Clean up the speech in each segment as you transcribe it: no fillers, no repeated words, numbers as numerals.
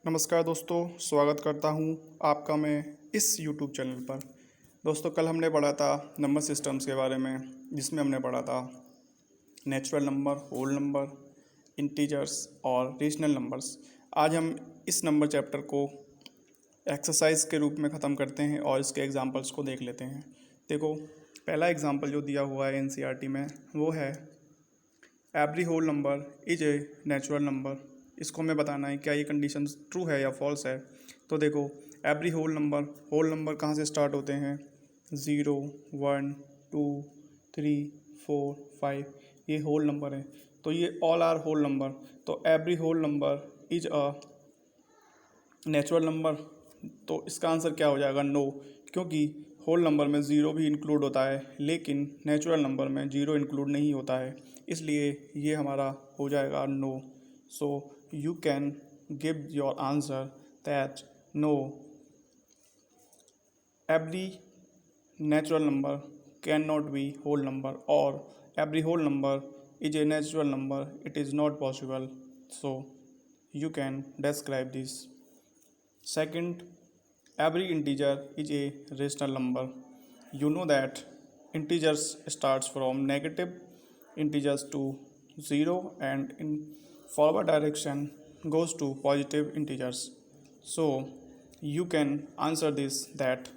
नमस्कार दोस्तों, स्वागत करता हूं आपका मैं इस YouTube चैनल पर। दोस्तों, कल हमने पढ़ा था नंबर सिस्टम्स के बारे में, जिसमें हमने पढ़ा था natural number, whole number, integers और रेशनल नंबर्स। आज हम इस नंबर चैप्टर को एक्सरसाइज के रूप में ख़त्म करते हैं और इसके एग्जांपल्स को देख लेते हैं। देखो, पहला एग्जांपल जो दिया हुआ है एनसीईआरटी में वो है every whole number is a natural number. इसको हमें बताना है क्या ये कंडीशन ट्रू है या फॉल्स है। तो देखो, एवरी होल नंबर कहाँ से स्टार्ट होते हैं? 0, 1, 2, 3, 4, 5, ये होल नंबर है। तो ये ऑल आर होल नंबर। तो every whole number is a natural number. तो इसका आंसर क्या हो जाएगा? नो, क्योंकि होल नंबर में ज़ीरो भी इंक्लूड होता है, लेकिन नेचुरल नंबर में ज़ीरो इंक्लूड नहीं होता है, इसलिए ये हमारा हो जाएगा no. So you can give your answer that no, every natural number cannot be whole number, or every whole number is a natural number. It is not possible. So you can describe this. Second, every integer is a rational number. You know that integers starts from negative integers to 0 and in forward direction goes to positive integers. So you can answer this that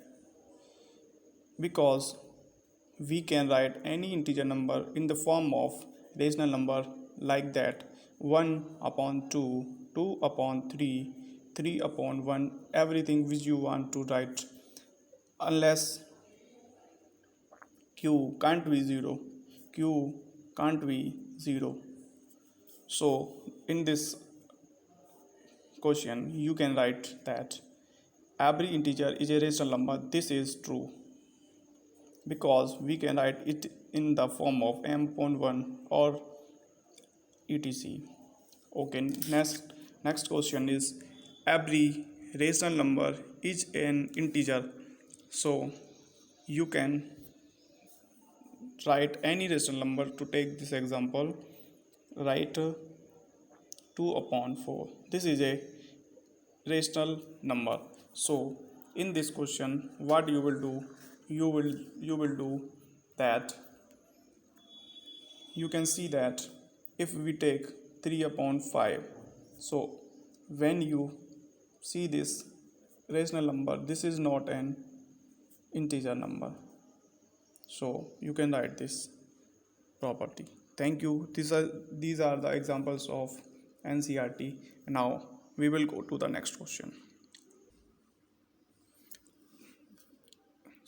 because we can write any integer number in the form of rational number like that: 1 upon 2, 2 upon 3, 3 upon 1, everything which you want to write, unless q can't be 0. Q can't be 0. So in this question you can write that every integer is a rational number. This is true because we can write it in the form of m upon 1 or etc. Okay, next question is every rational number is an integer. So you can write any rational number. To take this example, write 2 upon 4. This is a rational number. So in this question what you will do, you will do that you can see that if we take 3 upon 5, so when you see this rational number, this is not an integer number. So you can write this property. Thank you. These are the examples of NCERT. Now we will go to the next question.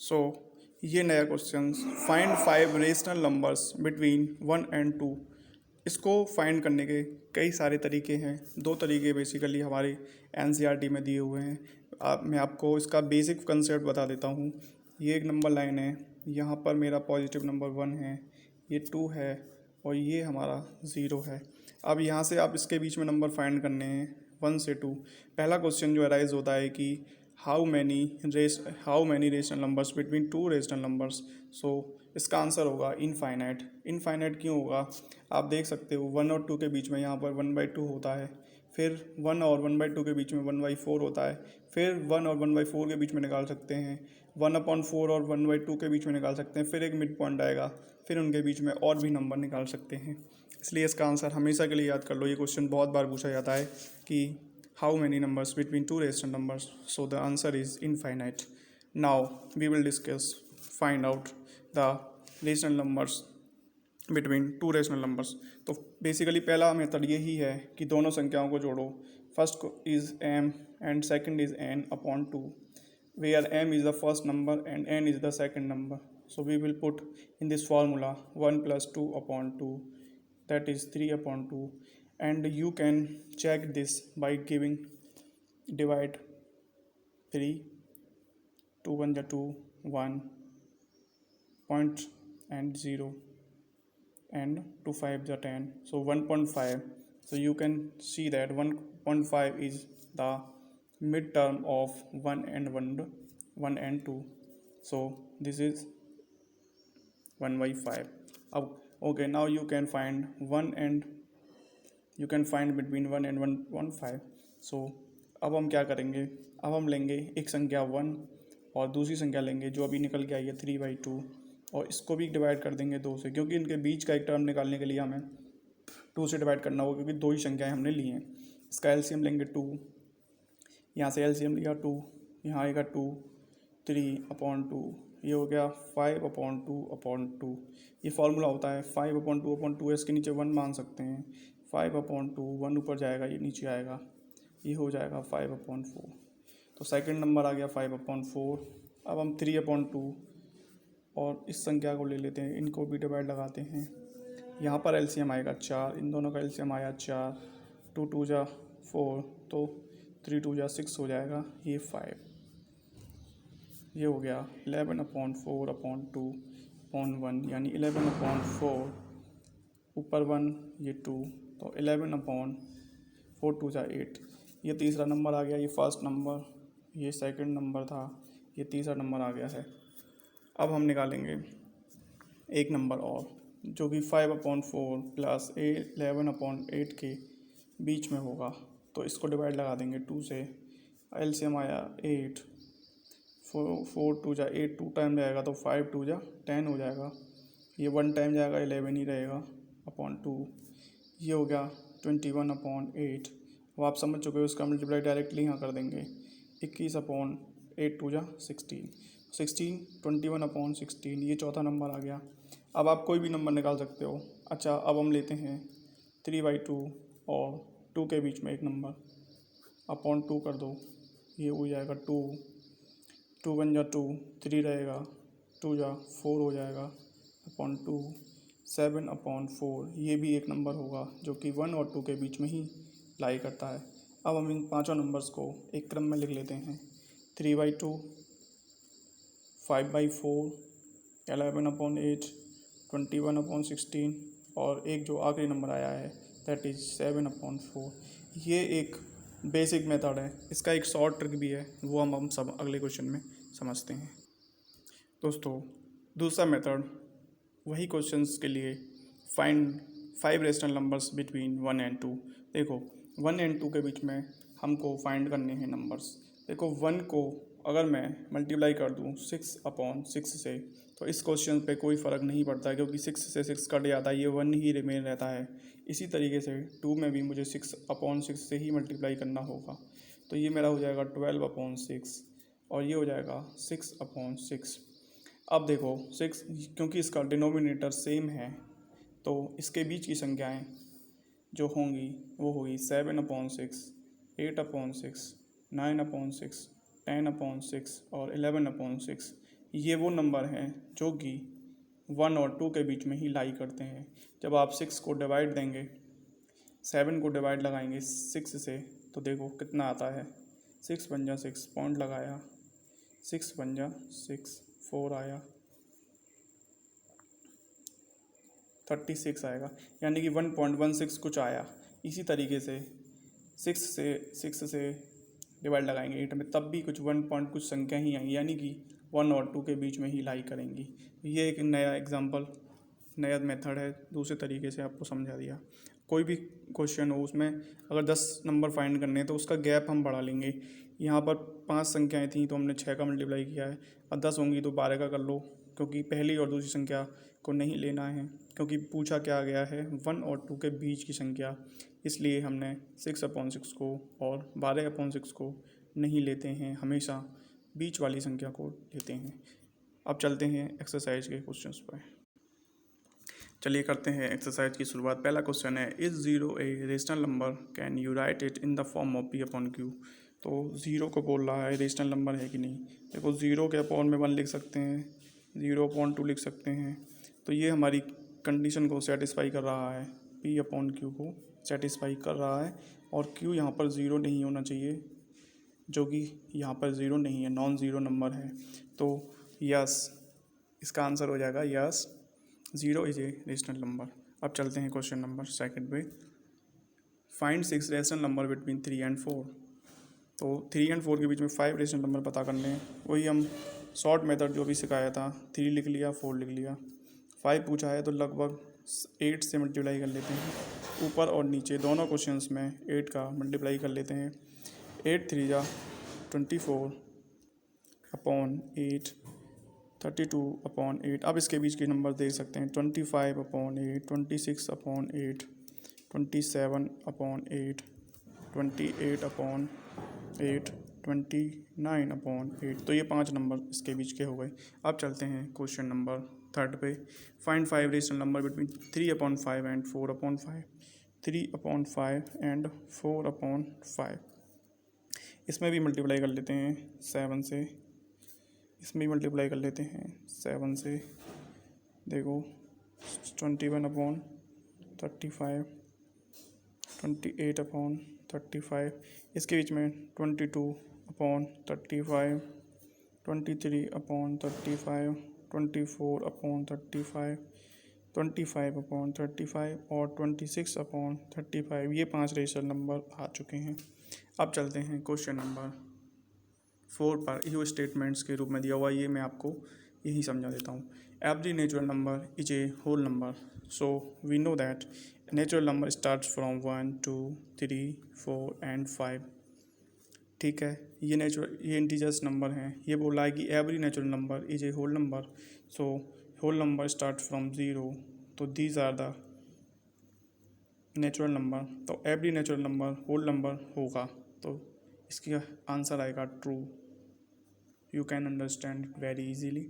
सो ये नया question, find 5 rational numbers between 1 and 2। इसको find करने के कई सारे तरीके हैं। दो तरीके बेसिकली हमारे एनसीईआरटी में दिए हुए हैं। मैं आपको इसका बेसिक कंसेप्ट बता देता हूँ। ये एक नंबर लाइन है, यहाँ पर मेरा पॉजिटिव नंबर 1 है, ये 2 है और ये हमारा 0 है। अब यहाँ से आप इसके बीच में नंबर फाइंड करने हैं 1 से 2। पहला क्वेश्चन जो अराइज होता है कि how many rational numbers between 2 rational numbers. So इसका आंसर होगा इनफाइनाइट। इनफाइनाइट क्यों होगा? आप देख सकते हो 1 और 2 के बीच में यहाँ पर 1/2 होता है, फिर 1 और 1/2 के बीच में 1/4 होता है, फिर 1 और 1/4 के बीच में निकाल सकते हैं, 1/4 और 1/2 के बीच में निकाल सकते हैं, फिर एक मिड पॉइंट आएगा, फिर उनके बीच में और भी नंबर निकाल सकते हैं। इसलिए इसका आंसर हमेशा के लिए याद कर लो। ये क्वेश्चन बहुत बार पूछा जाता है कि how many numbers between 2 rational numbers. So the answer is infinite. Now we will discuss find out the rational numbers between 2 rational numbers. तो बेसिकली पहला मेथड यही है कि दोनों संख्याओं को जोड़ो। First is m and second is n upon 2, where m is the first number and n is the second number. So we will put in this formula 1 plus 2 upon 2, that is 3 upon 2, and you can check this by giving divide 3, 2 1 ja 2, 1 point and 0, and 2 5 ja 10, so 1.5. So you can see that 1.5 is the midterm of 1 and 2. So this is 1/5. Okay, now you can find 1 and you can find between 1 and 1.5. So अब हम क्या करेंगे, अब हम लेंगे एक संख्या 1 और दूसरी संख्या लेंगे जो अभी निकल के आई है 3/2 और इसको भी डिवाइड कर देंगे 2 से, क्योंकि इनके बीच का एक टर्म निकालने के लिए हमें 2 से डिवाइड करना होगा, क्योंकि 2 ही संख्याएं हमने ली हैं। इसका एलसीएम लेंगे 2, यहाँ से एलसीएम लिया 2, यहाँ आएगा 2, 3/2, ये हो गया 5/2/2। ये फॉर्मूला होता है 5/2/2, इसके नीचे 1 मान सकते हैं। 5/2, 1 ऊपर जाएगा, ये नीचे आएगा, ये हो जाएगा 5/4। तो सेकंड नंबर आ गया 5/4। अब हम 3/2 और इस संख्या को ले लेते हैं, इनको भी डिवाइड लगाते हैं। यहाँ पर एलसीएम आएगा 4, इन दोनों का एलसीएम आया 4, 2 2 जा 4, तो 3 2 जा 6 हो जाएगा, ये 5। ये हो गया 11/4/2/1, यानी 11/4 ऊपर 1, ये 2, तो 11/4 2 जा 8। ये तीसरा नंबर आ गया, ये फर्स्ट नंबर, ये सेकंड नंबर था, ये तीसरा नंबर आ गया है। अब हम निकालेंगे एक नंबर और, जो कि 5/4 प्लस 11/8 के बीच में होगा। तो इसको डिवाइड लगा देंगे 2 से, एलसीएम आया 8, 4 2 जा 8, 2 टाइम जाएगा तो 5 2 जा 10 हो जाएगा। ये 1 टाइम जाएगा, 11 ही रहेगा अपॉन 2। ये हो गया 21/8। अब आप समझ चुके हो, इसका मल्टीप्लाई डायरेक्टली यहाँ कर देंगे। 21/8 2 जा 16, 21/16, ये चौथा नंबर आ गया। अब आप कोई भी नंबर निकाल सकते हो। अच्छा, अब हम लेते हैं 3/2 और 2 के बीच में एक नंबर, अपॉन 2 कर दो, ये हो जाएगा 2, 2 1 जा 2, 3 रहेगा, 2 जा 4 हो जाएगा, अपॉन 2, 7/4। ये भी एक नंबर होगा जो कि 1 और 2 के बीच में ही लाई करता है। अब हम इन पांचों नंबर्स को एक क्रम में लिख लेते हैं। 3/2, 5/4, 11/8, 21/16 और एक जो आखिरी नंबर आया है दैट इज़ 7/4। ये एक बेसिक मेथड है, इसका एक शॉर्ट ट्रिक भी है, वो हम सब अगले क्वेश्चन में समझते हैं। दोस्तों, दूसरा मेथड वही क्वेश्चंस के लिए, find 5 rational numbers between 1 and 2। देखो 1 and 2 के बीच में हमको फाइंड करने हैं नंबर्स। देखो 1 को अगर मैं मल्टीप्लाई कर दूँ 6/6 से, तो इस क्वेश्चन पे कोई फ़र्क नहीं पड़ता है, क्योंकि 6 से 6 कट जाता है, ये 1 ही रिमेन रहता है। इसी तरीके से 2 में भी मुझे 6/6 से ही मल्टीप्लाई करना होगा, तो ये मेरा हो जाएगा 12/6 और ये हो जाएगा 6/6। अब देखो 6, क्योंकि इसका डिनोमिनेटर सेम है, तो इसके बीच की संख्याएं जो होंगी वो होगी 7/6, 8/6, 9/6, 10/6 और 11/6। ये वो नंबर हैं जो कि 1 और 2 के बीच में ही लाई करते हैं। जब आप 6 को डिवाइड देंगे, 7 को डिवाइड लगाएंगे 6 से, तो देखो कितना आता है, 6 1 जा 6, पॉइंट लगाया, 6 1 जा 6, 4 आया, 36 आएगा, यानी कि 1.16 कुछ आया। इसी तरीके से 6 से डिवाइड लगाएंगे 8 में, तब भी कुछ 1 पॉइंट कुछ संख्या ही आएंगी, यानी कि 1 और 2 के बीच में ही लाई करेंगी। ये एक नया एग्जांपल, नया मेथड है, दूसरे तरीके से आपको समझा दिया। कोई भी क्वेश्चन हो उसमें अगर 10 नंबर फाइंड करने हैं तो उसका गैप हम बढ़ा लेंगे। यहाँ पर 5 संख्याएं थी तो हमने 6 का मल्टीप्लाई किया है, और 10 होंगी तो 12 का कर लो, क्योंकि पहली और दूसरी संख्या को नहीं लेना है, क्योंकि पूछा क्या गया है 1 और 2 के बीच की संख्या, इसलिए हमने 6/6 को और 12/6 को नहीं लेते हैं, हमेशा बीच वाली संख्या को लेते हैं। अब चलते हैं एक्सरसाइज के क्वेश्चंस पर। चलिए करते हैं एक्सरसाइज की शुरुआत। पहला क्वेश्चन है, is 0 a rational number, can you right it in the form of P/Q। तो 0 को बोल रहा है रेशनल नंबर है कि नहीं। देखो 0 के अपॉन में 1 लिख सकते हैं, 0/2 लिख सकते हैं, तो ये हमारी कंडीशन को सेटिस्फाई कर रहा है, P/Q को सेटिस्फाई कर रहा है। और Q यहाँ पर 0 नहीं होना चाहिए, जो कि यहाँ पर 0 नहीं है, नॉन ज़ीरो नंबर है, तो यस इसका आंसर हो जाएगा yes, 0 is a rational number. अब चलते हैं क्वेश्चन नंबर सेकंड पे। Find 6 rational number between 3 and 4। तो 3 and 4 के बीच में 5 रेशनल नंबर पता करने हैं। वही हम शॉर्ट मेथड जो भी सिखाया था, 3 लिख लिया, 4 लिख लिया, 5 पूछा है तो लगभग 8 से मल्टीप्लाई कर लेते हैं। ऊपर और नीचे दोनों क्वेश्चंस में 8 का मल्टीप्लाई कर लेते हैं। 8 3 जा 24 अपॉन 8, 32 अपॉन 8। अब इसके बीच के नंबर देख सकते हैं, 25 upon 8, 26 upon 8, 27 upon 8, 28 upon 8, 29 upon 8। तो ये 5 नंबर इसके बीच के हो गए। अब चलते हैं क्वेश्चन नंबर 3 पे। Find 5 rational number between 3 upon 5 and 4 upon 5। 3 upon 5 and 4 upon 5। इसमें भी मल्टीप्लाई कर लेते हैं 7 से, इसमें भी मल्टीप्लाई कर लेते हैं 7 से। देखो 21 अपॉन 35, 28 अपॉन 35। इसके बीच में 22 अपॉन 35, 23 अपॉन 35, 24 अपॉन 35, 25 अपॉन 35 और 26 अपॉन 35। ये 5 रेशनल नंबर आ चुके हैं। अब चलते हैं क्वेश्चन नंबर 4 पर। यो स्टेटमेंट्स के रूप में दिया हुआ, ये मैं आपको यही समझा देता हूँ। Every natural number is a whole number, so we know that natural number starts from 1 2 3 4 and 5। ठीक है, ये इंटीजर्स नंबर हैं। ये बोला है कि every natural number is a whole number, so whole number start from 0, तो these are the natural number. तो every natural number whole number होगा, तो इसका आंसर आएगा true. You can understand it very easily.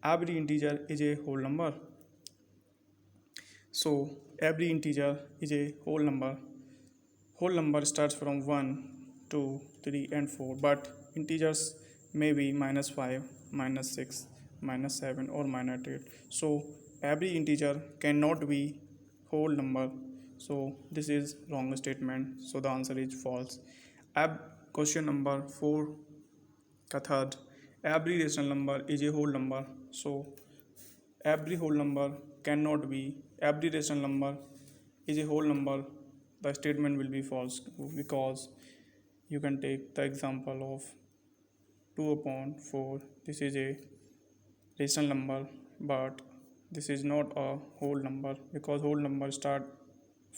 Every integer is a whole number, so every integer is a whole number. Whole number starts from 1 2 3 and 4, but integers may be -5, -6, -7 or -8. So every integer cannot be whole number, so this is wrong statement, so the answer is false. अब question number 4 का third, every rational number is a whole number, so every whole number cannot be, every rational number is a whole number. The statement will be false, because you can take the example of 2 upon 4. This is a rational number, but this is not a whole number, because whole number start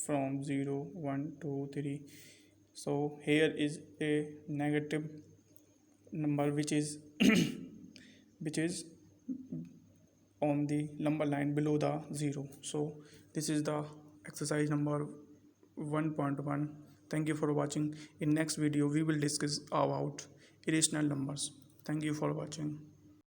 from 0 1 2 3. So here is a negative number which is which is on the number line below the 0. So this is the exercise number 1.1. Thank you for watching. In next video we will discuss about irrational numbers. Thank you for watching.